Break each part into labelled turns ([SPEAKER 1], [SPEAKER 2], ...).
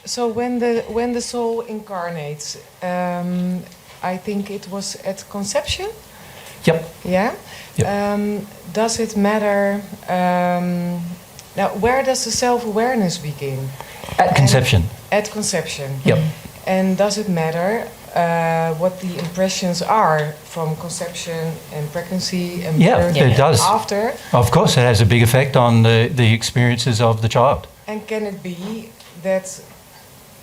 [SPEAKER 1] So when the soul incarnates, I think it was at conception.
[SPEAKER 2] Yep.
[SPEAKER 1] Yeah.
[SPEAKER 2] Yep.
[SPEAKER 1] Does it matter? Now, where does the self-awareness begin?
[SPEAKER 2] At conception.
[SPEAKER 1] At conception.
[SPEAKER 2] Yep.
[SPEAKER 1] And does it matter what the impressions are from conception and pregnancy and birth
[SPEAKER 2] it does.
[SPEAKER 1] after?
[SPEAKER 2] Of course, it has a big effect on the experiences of the child.
[SPEAKER 1] And can it be that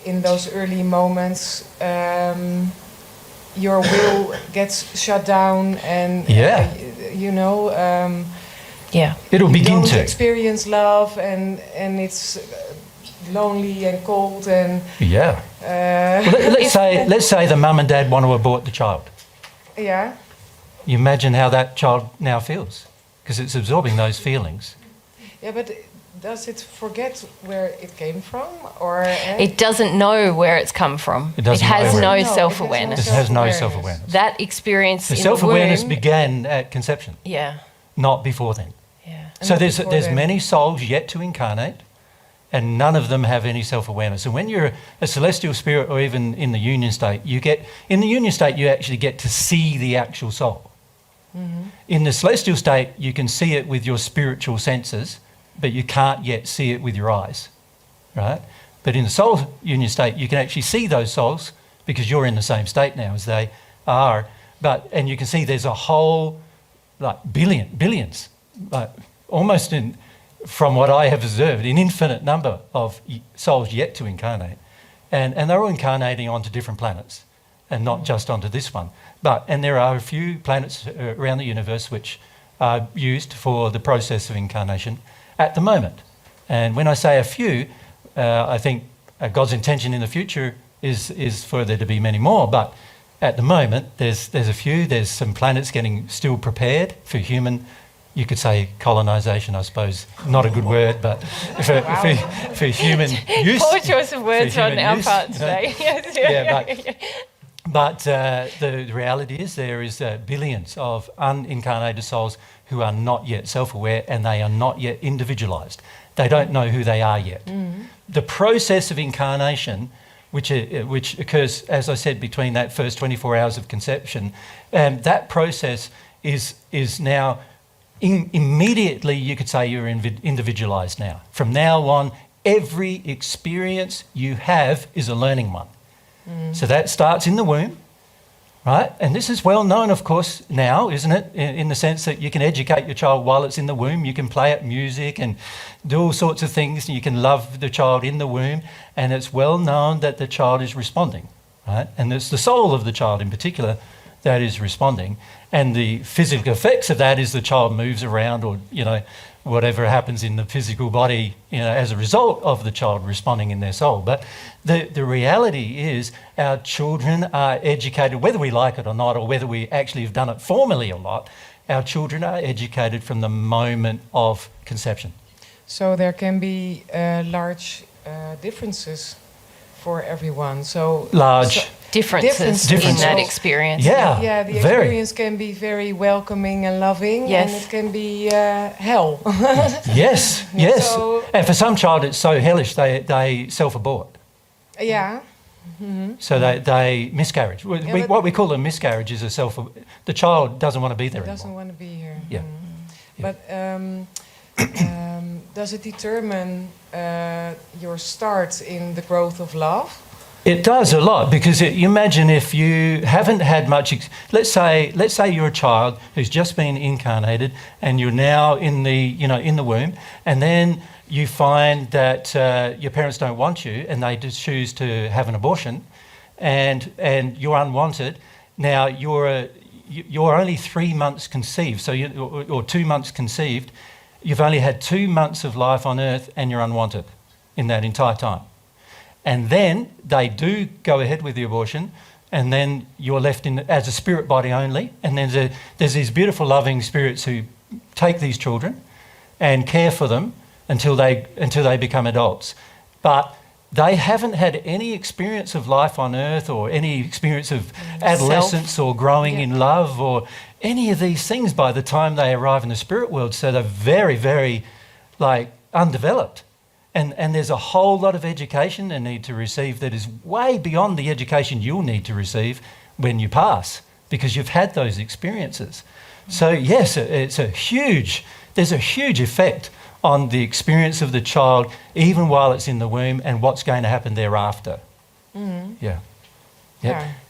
[SPEAKER 1] in those early moments your will gets shut down and
[SPEAKER 2] it'll begin
[SPEAKER 1] don't
[SPEAKER 2] to
[SPEAKER 1] experience love and it's lonely and cold and
[SPEAKER 2] let's say the mum and dad want to abort the child.
[SPEAKER 1] Yeah.
[SPEAKER 2] You imagine how that child now feels, because it's absorbing those feelings.
[SPEAKER 1] Yeah, but does it forget where it came from, or
[SPEAKER 3] it doesn't know where it's come from? It has no self-awareness.
[SPEAKER 2] It has no self-awareness.
[SPEAKER 3] That experience
[SPEAKER 2] the
[SPEAKER 3] in
[SPEAKER 2] self-awareness
[SPEAKER 3] the womb
[SPEAKER 2] began at conception.
[SPEAKER 3] Yeah.
[SPEAKER 2] Not before then.
[SPEAKER 3] Yeah.
[SPEAKER 2] So there's many souls yet to incarnate, and none of them have any self-awareness. And when you're a celestial spirit, or even in the union state, you actually get to see the actual soul. Mm-hmm. In the celestial state, you can see it with your spiritual senses, but you can't yet see it with your eyes, right? But in the soul union state, you can actually see those souls because you're in the same state now as they are. And you can see there's a whole, billions, almost from what I have observed, an infinite number of souls yet to incarnate. And they're all incarnating onto different planets and not just onto this one. And there are a few planets around the universe which are used for the process of incarnation at the moment. And when I say a few, I think God's intention in the future is for there to be many more. But at the moment, there's a few. There's some planets getting still prepared for human, you could say colonisation, I suppose. Not a good word, but for human use.
[SPEAKER 3] Poor choice of words on our part today.
[SPEAKER 2] But the reality is there is billions of unincarnated souls who are not yet self-aware, and they are not yet individualised. They don't know who they are yet. Mm-hmm. The process of incarnation, which occurs, as I said, between that first 24 hours of conception, that process is now immediately, you could say, you're individualised now. From now on, every experience you have is a learning one. Mm. So that starts in the womb, right? And this is well known, of course, now, isn't it? In the sense that you can educate your child while it's in the womb. You can play it music and do all sorts of things. You can love the child in the womb. And it's well known that the child is responding, right? And it's the soul of the child in particular that is responding. And the physical effects of that is the child moves around, or, whatever happens in the physical body, as a result of the child responding in their soul. But the reality is our children are educated, whether we like it or not, or whether we actually have done it formally or not, our children are educated from the moment of conception.
[SPEAKER 1] So there can be large differences for everyone.
[SPEAKER 3] Differences in that experience.
[SPEAKER 1] Yeah, the experience can be very welcoming and loving, and it can be hell.
[SPEAKER 2] Yes. And for some child, it's so hellish they self-abort.
[SPEAKER 1] Yeah. Mm-hmm.
[SPEAKER 2] So they miscarriage. What we call a miscarriage is the child doesn't want to be there anymore.
[SPEAKER 1] Doesn't want to be here.
[SPEAKER 2] Yeah.
[SPEAKER 1] Mm. But does it determine your start in the growth of love?
[SPEAKER 2] It does a lot, because you imagine if you haven't had much. Let's say you're a child who's just been incarnated, and you're now in the womb, and then you find that your parents don't want you, and they just choose to have an abortion, and you're unwanted. Now you're only 3 months conceived, or 2 months conceived. You've only had 2 months of life on Earth, and you're unwanted in that entire time. And then they do go ahead with the abortion, and then you're left as a spirit body only. And then there's these beautiful, loving spirits who take these children and care for them until they become adults. But they haven't had any experience of life on Earth, or any experience of adolescence or growing in love, or any of these things by the time they arrive in the spirit world. So they're very, very undeveloped. And there's a whole lot of education they need to receive that is way beyond the education you'll need to receive when you pass, because you've had those experiences. So yes, there's a huge effect on the experience of the child, even while it's in the womb, and what's going to happen thereafter.
[SPEAKER 1] Mm-hmm.
[SPEAKER 2] Yeah.
[SPEAKER 1] Yeah.